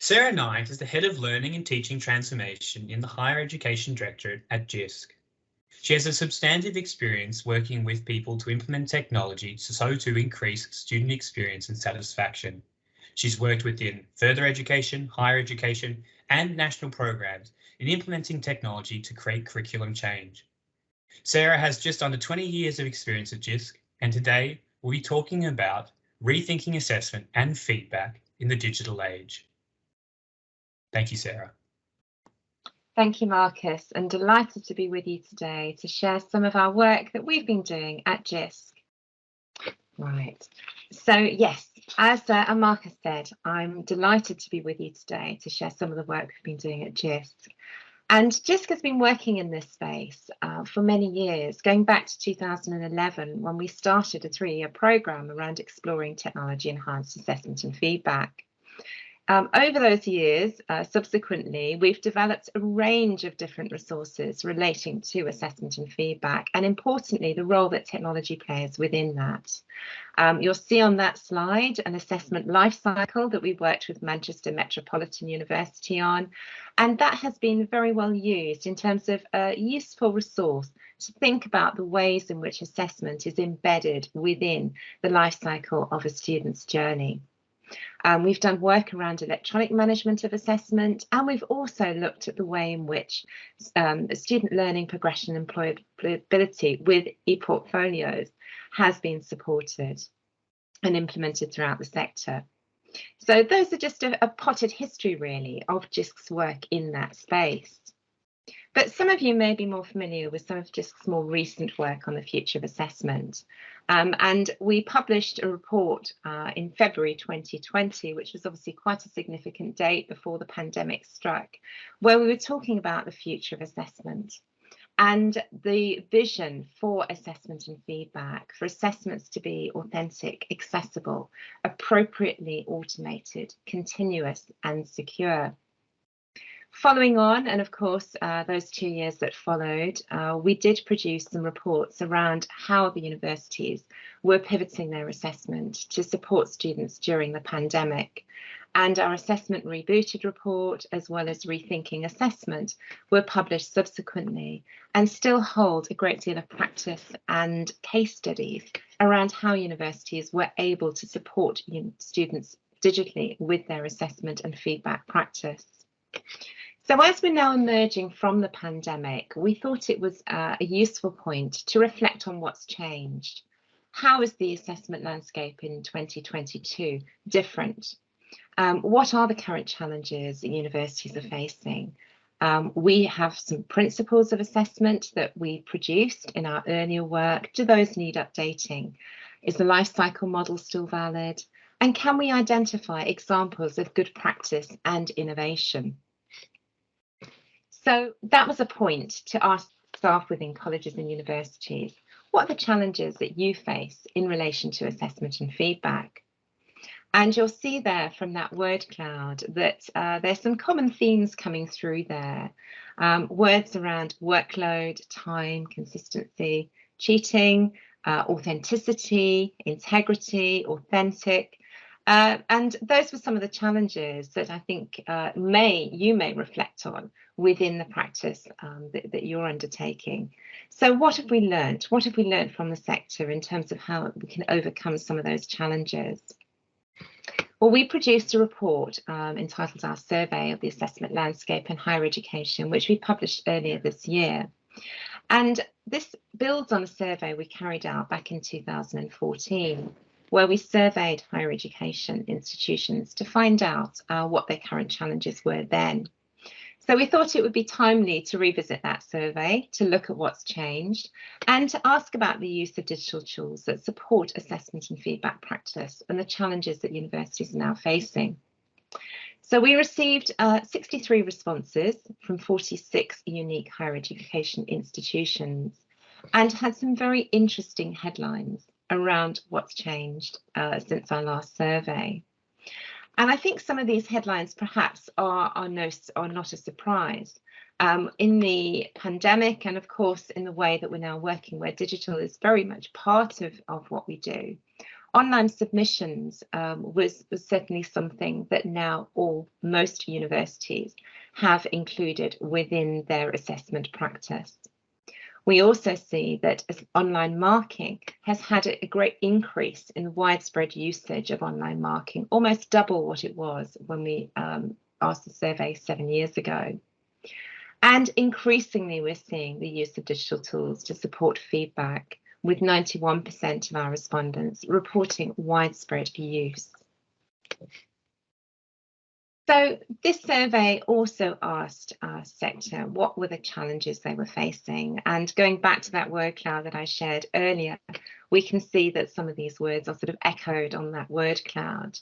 Sarah Knight is the Head of Learning and Teaching Transformation in the Higher Education Directorate at JISC. She has a substantive experience working with people to implement technology to increase student experience and satisfaction. She's worked within further education, higher education, and national programs in implementing technology to create curriculum change. Sarah has just under 20 years of experience at JISC, and today we'll be talking about rethinking assessment and feedback in the digital age. Thank you, Sarah. Thank you, Marcus, and delighted to be with you today to share some of our work that we've been doing at JISC. Right, so yes, as Marcus said, I'm delighted to be with you today to share some of the work we've been doing at JISC. And JISC has been working in this space for many years, going back to 2011 when we started a 3-year programme around exploring technology-enhanced assessment and feedback. Over those years, subsequently, we've developed a range of different resources relating to assessment and feedback, and importantly, the role that technology plays within that. You'll see on that slide an assessment lifecycle that we worked with Manchester Metropolitan University on, and that has been very well used in terms of a useful resource to think about the ways in which assessment is embedded within the lifecycle of a student's journey. We've done work around electronic management of assessment, and we've also looked at the way in which student learning progression and employability with e-portfolios has been supported and implemented throughout the sector. So those are just a potted history, really, of JISC's work in that space. But some of you may be more familiar with some of JISC's more recent work on the future of assessment. And we published a report in February 2020, which was obviously quite a significant date before the pandemic struck, where we were talking about the future of assessment and the vision for assessment and feedback, for assessments to be authentic, accessible, appropriately automated, continuous and secure. Following on, and of course, those 2 years that followed, we did produce some reports around how the universities were pivoting their assessment to support students during the pandemic. And our Assessment Rebooted report, as well as Rethinking Assessment, were published subsequently and still hold a great deal of practice and case studies around how universities were able to support students digitally with their assessment and feedback practice. So as we're now emerging from the pandemic, we thought it was a useful point to reflect on what's changed. How is the assessment landscape in 2022 different? What are the current challenges that universities are facing? We have some principles of assessment that we produced in our earlier work. Do those need updating? Is the life cycle model still valid? And can we identify examples of good practice and innovation? So that was a point to ask staff within colleges and universities, what are the challenges that you face in relation to assessment and feedback? And you'll see there from that word cloud that there's some common themes coming through there. Words around workload, time, consistency, cheating, authenticity, integrity, authentic. And those were some of the challenges that I think you may reflect on within the practice that you're undertaking. So what have we learned? What have we learned from the sector in terms of how we can overcome some of those challenges? Well, we produced a report entitled Our Survey of the Assessment Landscape in Higher Education, which we published earlier this year. And this builds on a survey we carried out back in 2014, where we surveyed higher education institutions to find out what their current challenges were then. So we thought it would be timely to revisit that survey, to look at what's changed, and to ask about the use of digital tools that support assessment and feedback practice and the challenges that universities are now facing. So we received 63 responses from 46 unique higher education institutions and had some very interesting headlines around what's changed since our last survey. And I think some of these headlines perhaps are not a surprise. In the pandemic, and of course in the way that we're now working, where digital is very much part of what we do, Online submissions was certainly something that now most universities have included within their assessment practice. We also see that as online marking has had a great increase in widespread usage of online marking, almost double what it was when we asked the survey 7 years ago. And increasingly, we're seeing the use of digital tools to support feedback, with 91% of our respondents reporting widespread use. So this survey also asked our sector what were the challenges they were facing. And going back to that word cloud that I shared earlier, we can see that some of these words are sort of echoed on that word cloud.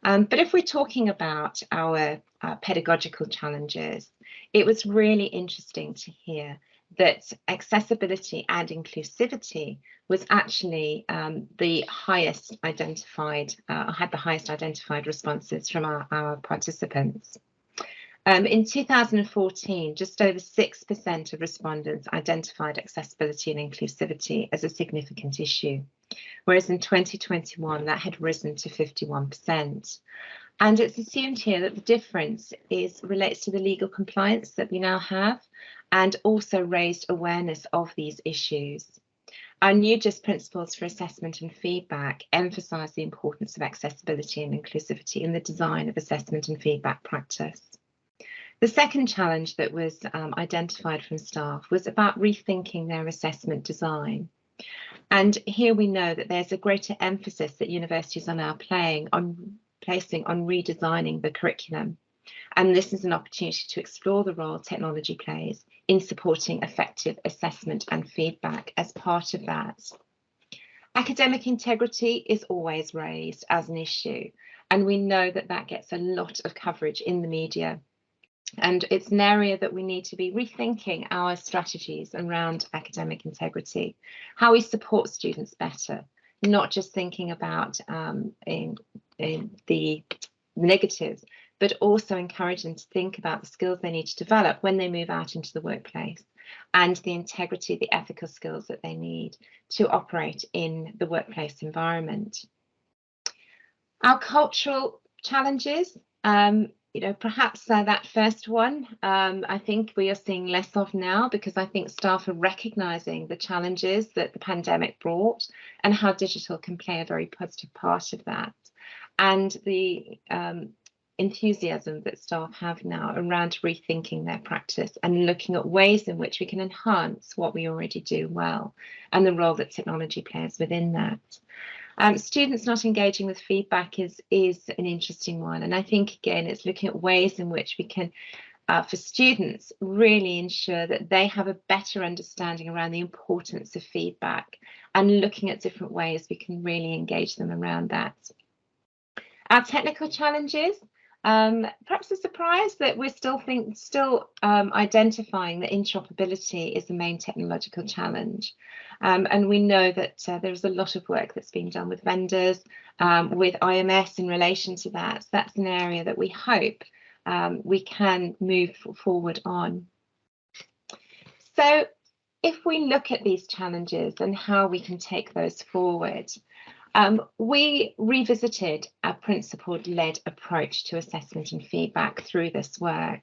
But if we're talking about our pedagogical challenges, it was really interesting to hear that accessibility and inclusivity was actually the highest identified, had the highest identified responses from our participants. In 2014, just over 6% of respondents identified accessibility and inclusivity as a significant issue, whereas in 2021 that had risen to 51%. And it's assumed here that the difference relates to the legal compliance that we now have, and also raised awareness of these issues. Our new GIST principles for assessment and feedback emphasise the importance of accessibility and inclusivity in the design of assessment and feedback practice. The second challenge that was identified from staff was about rethinking their assessment design. And here we know that there's a greater emphasis that universities are now placing on redesigning the curriculum. And this is an opportunity to explore the role technology plays in supporting effective assessment and feedback as part of that. Academic integrity is always raised as an issue, and we know that that gets a lot of coverage in the media. And it's an area that we need to be rethinking our strategies around academic integrity, how we support students better, not just thinking about in the negatives, but also encourage them to think about the skills they need to develop when they move out into the workplace, and the integrity, the ethical skills that they need to operate in the workplace environment. Our cultural challenges, perhaps that first one, I think we are seeing less of now, because I think staff are recognising the challenges that the pandemic brought and how digital can play a very positive part of that. And the enthusiasm that staff have now around rethinking their practice and looking at ways in which we can enhance what we already do well, and the role that technology plays within that. Students not engaging with feedback is an interesting one, and I think again it's looking at ways in which we can, for students, really ensure that they have a better understanding around the importance of feedback, and looking at different ways we can really engage them around that. Our technical challenges, perhaps a surprise that we're still identifying that interoperability is the main technological challenge. And we know that there's a lot of work that's being done with vendors, with IMS in relation to that. So that's an area that we hope we can move forward on. So if we look at these challenges and how we can take those forward, we revisited a principle-led approach to assessment and feedback through this work.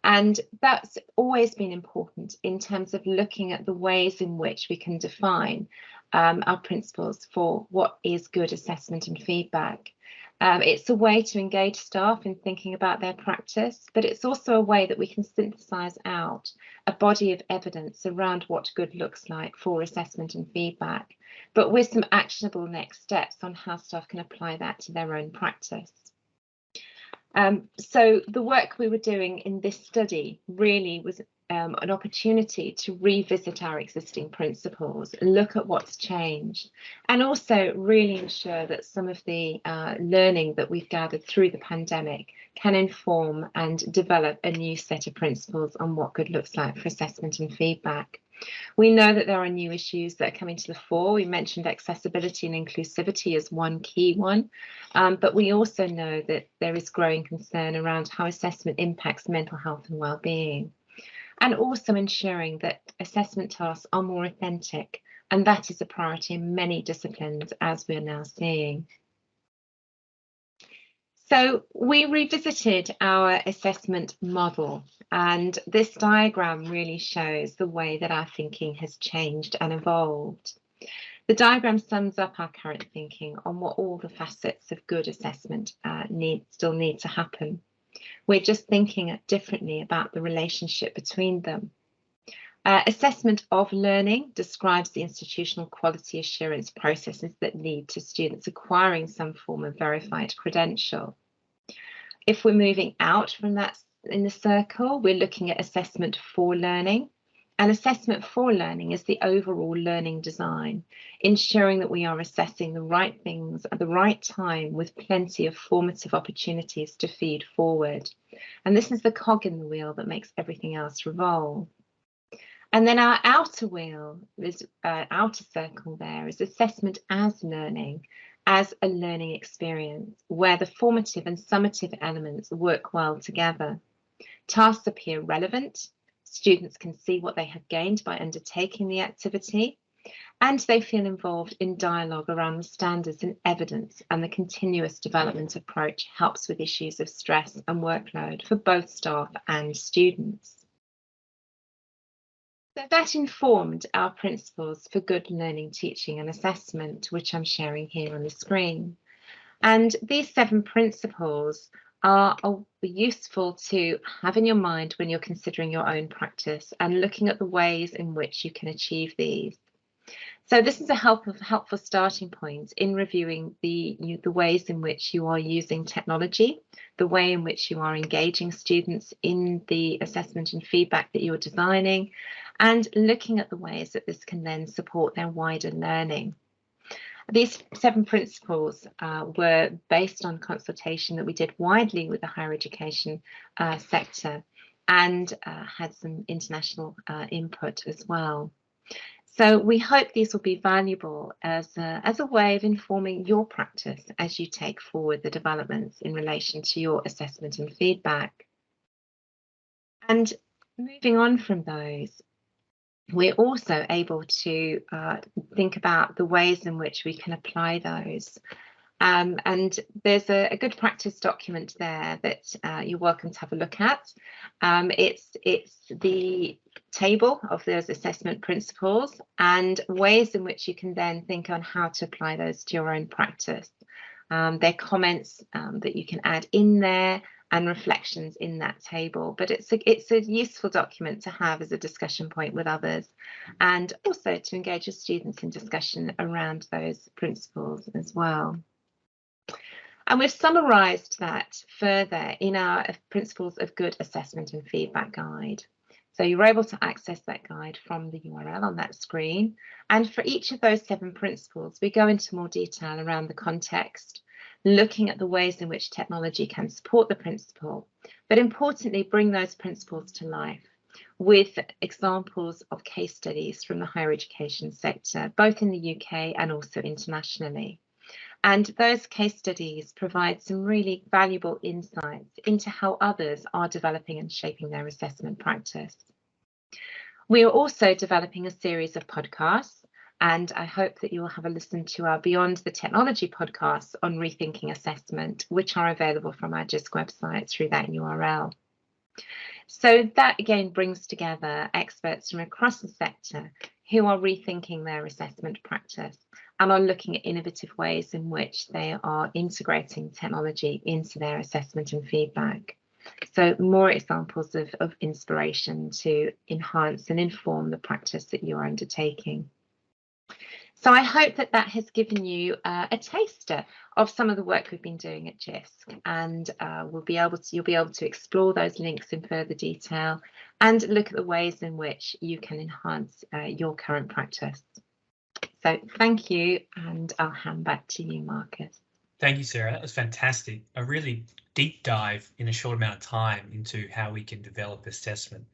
And that's always been important in terms of looking at the ways in which we can define our principles for what is good assessment and feedback. It's a way to engage staff in thinking about their practice, but it's also a way that we can synthesize out a body of evidence around what good looks like for assessment and feedback, but with some actionable next steps on how staff can apply that to their own practice. So the work we were doing in this study really was an opportunity to revisit our existing principles, look at what's changed, and also really ensure that some of the learning that we've gathered through the pandemic can inform and develop a new set of principles on what good looks like for assessment and feedback. We know that there are new issues that are coming to the fore. We mentioned accessibility and inclusivity as one key one, but we also know that there is growing concern around how assessment impacts mental health and well-being. and also ensuring that assessment tasks are more authentic, and that is a priority in many disciplines, as we're now seeing. So we revisited our assessment model, and this diagram really shows the way that our thinking has changed and evolved. The diagram sums up our current thinking on what all the facets of good assessment still need to happen. We're just thinking differently about the relationship between them. Assessment of learning describes the institutional quality assurance processes that lead to students acquiring some form of verified credential. If we're moving out from that in the circle, we're looking at assessment for learning. And assessment for learning is the overall learning design, ensuring that we are assessing the right things at the right time with plenty of formative opportunities to feed forward. And this is the cog in the wheel that makes everything else revolve. And then our outer wheel, this outer circle there, is assessment as learning, as a learning experience, where the formative and summative elements work well together. Tasks appear relevant, students can see what they have gained by undertaking the activity, and they feel involved in dialogue around the standards and evidence, and the continuous development approach helps with issues of stress and workload for both staff and students. So that informed our principles for good learning, teaching and assessment, which I'm sharing here on the screen. And these 7 principles are useful to have in your mind when you're considering your own practice and looking at the ways in which you can achieve these. So this is a helpful starting point in reviewing the ways in which you are using technology, the way in which you are engaging students in the assessment and feedback that you're designing, and looking at the ways that this can then support their wider learning. These 7 principles were based on consultation that we did widely with the higher education sector, and had some international input as well. So we hope these will be valuable as a way of informing your practice as you take forward the developments in relation to your assessment and feedback. And moving on from those, we're also able to think about the ways in which we can apply those. And there's a good practice document there that you're welcome to have a look at. It's the table of those assessment principles and ways in which you can then think on how to apply those to your own practice. There are comments that you can add in there and reflections in that table, but it's a useful document to have as a discussion point with others, and also to engage your students in discussion around those principles as well. And we've summarised that further in our Principles of Good Assessment and Feedback guide. So you're able to access that guide from the URL on that screen. And for each of those 7 principles, we go into more detail around the context, looking at the ways in which technology can support the principle, but importantly, bring those principles to life with examples of case studies from the higher education sector, both in the UK and also internationally. And those case studies provide some really valuable insights into how others are developing and shaping their assessment practice. We are also developing a series of podcasts, and I hope that you will have a listen to our Beyond the Technology podcasts on rethinking assessment, which are available from our JISC website through that URL. So that again brings together experts from across the sector who are rethinking their assessment practice and are looking at innovative ways in which they are integrating technology into their assessment and feedback. So more examples of inspiration to enhance and inform the practice that you're undertaking. So I hope that that has given you a taster of some of the work we've been doing at JISC, and you'll be able to explore those links in further detail and look at the ways in which you can enhance your current practice. So thank you, and I'll hand back to you, Marcus. Thank you, Sarah. That was fantastic. A really deep dive in a short amount of time into how we can develop assessment.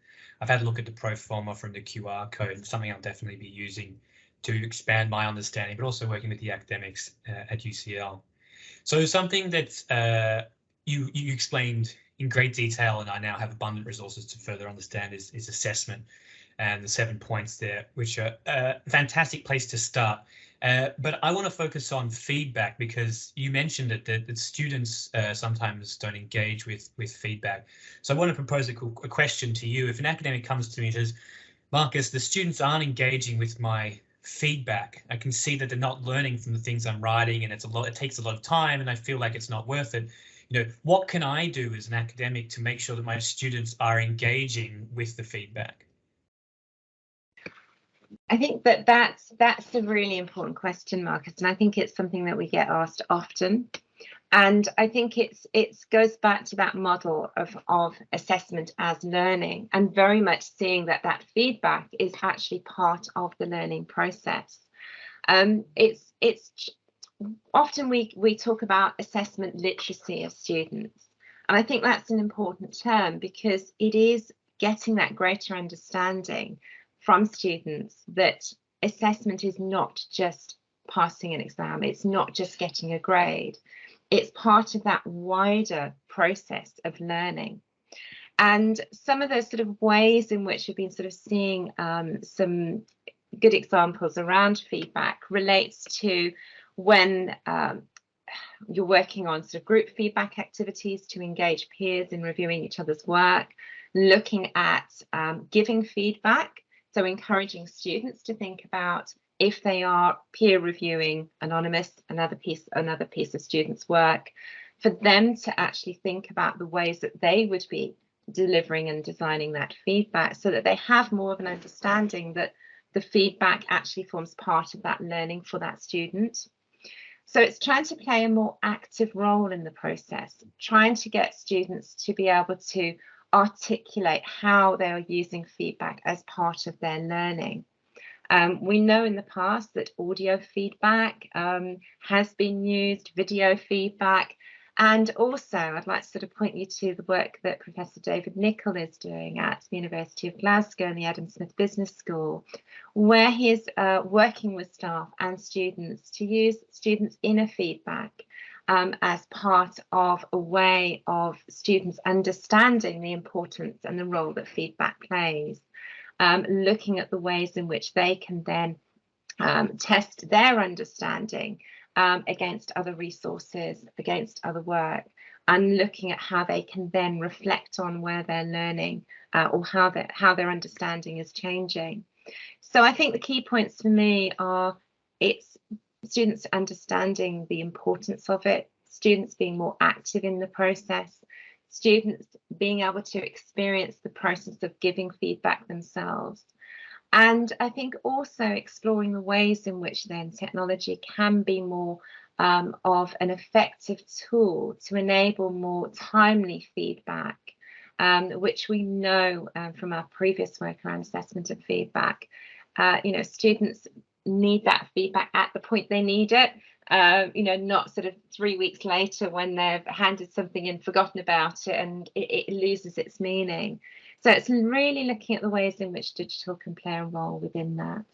I've had a look at the pro forma from the QR code, and something I'll definitely be using to expand my understanding, but also working with the academics at UCL. So something that you explained in great detail, and I now have abundant resources to further understand, is assessment and the 7 points there, which are a fantastic place to start. But I want to focus on feedback, because you mentioned that students sometimes don't engage with feedback. So I want to propose a question to you. If an academic comes to me and says, Marcus, the students aren't engaging with my feedback. I can see that they're not learning from the things I'm writing, and it takes a lot of time, and I feel like it's not worth it. What can I do as an academic to make sure that my students are engaging with the feedback? I think that's a really important question, Marcus, and I think it's something that we get asked often. And I think it goes back to that model of assessment as learning, and very much seeing that feedback is actually part of the learning process. It's often we talk about assessment literacy of students, and I think that's an important term, because it is getting that greater understanding from students that assessment is not just passing an exam, it's not just getting a grade, it's part of that wider process of learning. And some of those sort of ways in which we've been sort of seeing some good examples around feedback relates to when you're working on sort of group feedback activities to engage peers in reviewing each other's work, looking at giving feedback. So encouraging students to think about, if they are peer reviewing another piece of students' work, for them to actually think about the ways that they would be delivering and designing that feedback, so that they have more of an understanding that the feedback actually forms part of that learning for that student. So it's trying to play a more active role in the process, trying to get students to be able to articulate how they are using feedback as part of their learning. We know in the past that audio feedback has been used, video feedback, and also I'd like to sort of point you to the work that Professor David Nicol is doing at the University of Glasgow and the Adam Smith Business School, where he is working with staff and students to use students' inner feedback as part of a way of students understanding the importance and the role that feedback plays, looking at the ways in which they can then test their understanding against other resources, against other work, and looking at how they can then reflect on where they're learning or how their understanding is changing. So I think the key points for me are, it's students understanding the importance of it, students being more active in the process, students being able to experience the process of giving feedback themselves. And I think also exploring the ways in which then technology can be more of an effective tool to enable more timely feedback, which we know from our previous work around assessment and feedback. Students need that feedback at the point they need it, not sort of 3 weeks later when they've handed something and forgotten about it and it loses its meaning. So it's really looking at the ways in which digital can play a role within that.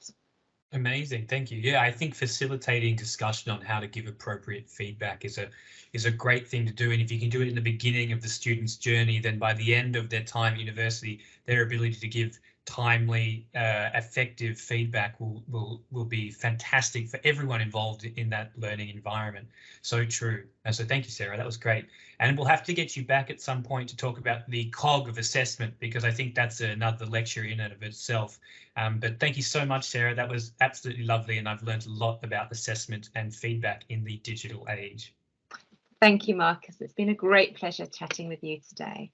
Amazing, thank you. Yeah, I think facilitating discussion on how to give appropriate feedback is a great thing to do. And if you can do it in the beginning of the student's journey, then by the end of their time at university, their ability to give timely, effective feedback will be fantastic for everyone involved in that learning environment. So true. So thank you, Sarah. That was great. And we'll have to get you back at some point to talk about the cog of assessment, because I think that's another lecture in and of itself. But thank you so much, Sarah. That was absolutely lovely, and I've learned a lot about assessment and feedback in the digital age. Thank you, Marcus. It's been a great pleasure chatting with you today.